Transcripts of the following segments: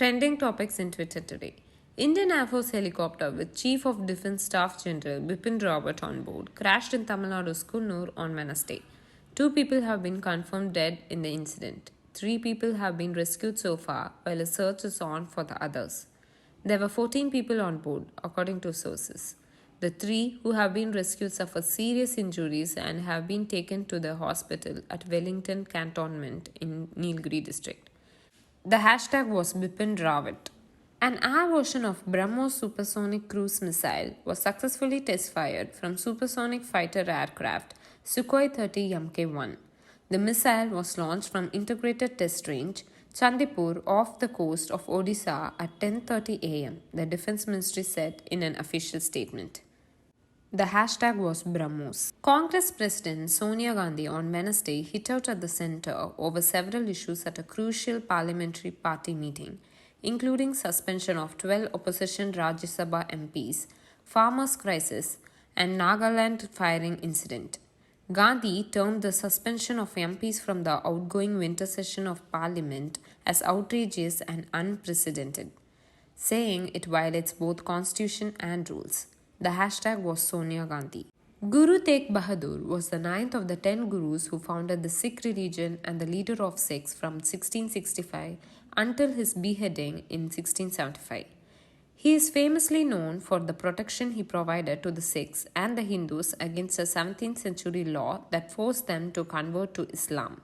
Trending topics in Twitter today. Indian Air Force helicopter with Chief of Defence Staff General Bipin Rawat on board crashed in Tamil Nadu's Kunnur on Wednesday. 2 people have been confirmed dead in the incident. 3 people have been rescued so far, while a search is on for the others. There were 14 people on board, according to sources. The 3 who have been rescued suffered serious injuries and have been taken to the hospital at Wellington Cantonment in Nilgiri district. The hashtag was Bipin Rawat. An air version of BrahMos supersonic cruise missile was successfully test-fired from supersonic fighter aircraft Sukhoi 30 Mk-1. The missile was launched from Integrated Test Range, Chandipur, off the coast of Odisha at 10:30 am, the Defence Ministry said in an official statement. The hashtag was BrahMos. Congress President Sonia Gandhi on Wednesday hit out at the centre over several issues at a crucial parliamentary party meeting, including suspension of 12 opposition Rajya Sabha MPs, farmers' crisis, and Nagaland firing incident. Gandhi termed the suspension of MPs from the outgoing winter session of Parliament as outrageous and unprecedented, saying it violates both constitution and rules. The hashtag was Sonia Gandhi. Guru Tegh Bahadur was the 9th of the 10 gurus who founded the Sikh religion and the leader of Sikhs from 1665 until his beheading in 1675. He is famously known for the protection he provided to the Sikhs and the Hindus against a 17th century law that forced them to convert to Islam.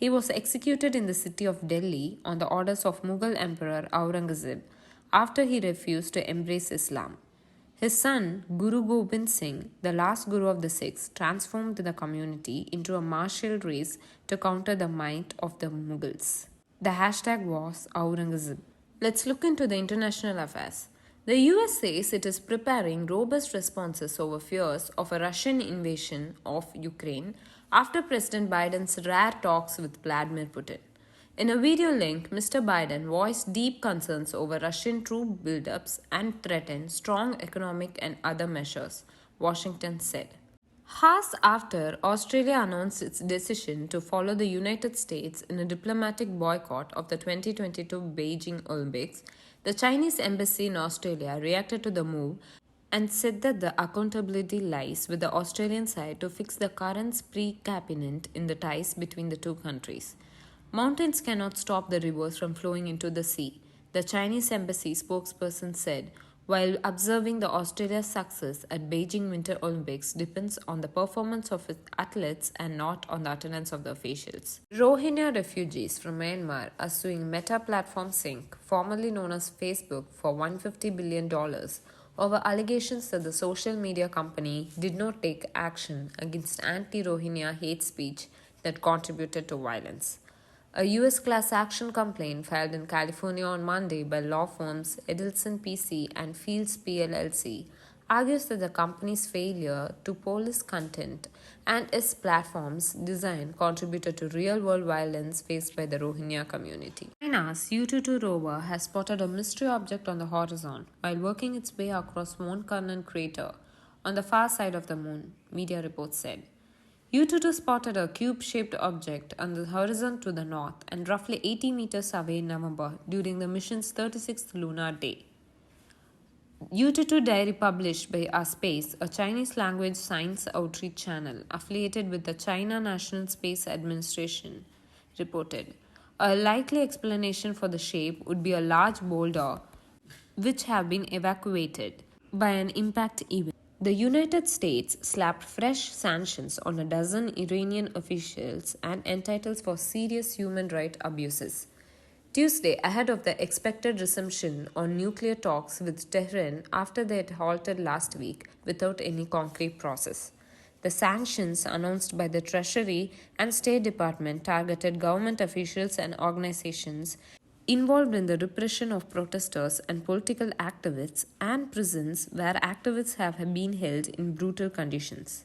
He was executed in the city of Delhi on the orders of Mughal Emperor Aurangzeb after he refused to embrace Islam. His son, Guru Gobind Singh, the last Guru of the Sikhs, transformed the community into a martial race to counter the might of the Mughals. The hashtag was Aurangzeb. Let's look into the international affairs. The US says it is preparing robust responses over fears of a Russian invasion of Ukraine after President Biden's rare talks with Vladimir Putin. In a video link, Mr. Biden voiced deep concerns over Russian troop buildups and threatened strong economic and other measures, Washington said. Hours after Australia announced its decision to follow the United States in a diplomatic boycott of the 2022 Beijing Olympics, the Chinese embassy in Australia reacted to the move and said that the accountability lies with the Australian side to fix the current predicament in the ties between the two countries. Mountains cannot stop the rivers from flowing into the sea, the Chinese embassy spokesperson said, while observing the Australia's success at Beijing Winter Olympics depends on the performance of its athletes and not on the attendance of the officials. Rohingya refugees from Myanmar are suing Meta Platform Inc., formerly known as Facebook, for $150 billion over allegations that the social media company did not take action against anti-Rohingya hate speech that contributed to violence. A U.S. class action complaint filed in California on Monday by law firms Edelson PC and Fields PLLC argues that the company's failure to police content and its platform's design contributed to real-world violence faced by the Rohingya community. China's Yutu rover has spotted a mystery object on the horizon while working its way across Mount Carnan crater on the far side of the moon, media reports said. Yutu spotted a cube-shaped object on the horizon to the north and roughly 80 meters away in November during the mission's 36th lunar day. Yutu Diary, published by Space, a Chinese-language science outreach channel affiliated with the China National Space Administration, reported. A likely explanation for the shape would be a large boulder which have been evacuated by an impact event. The United States slapped fresh sanctions on a dozen Iranian officials and entitles for serious human rights abuses. Tuesday, ahead of the expected resumption on nuclear talks with Tehran after they had halted last week without any concrete process. The sanctions announced by the Treasury and State Department targeted government officials and organizations involved in the repression of protesters and political activists and prisons where activists have been held in brutal conditions.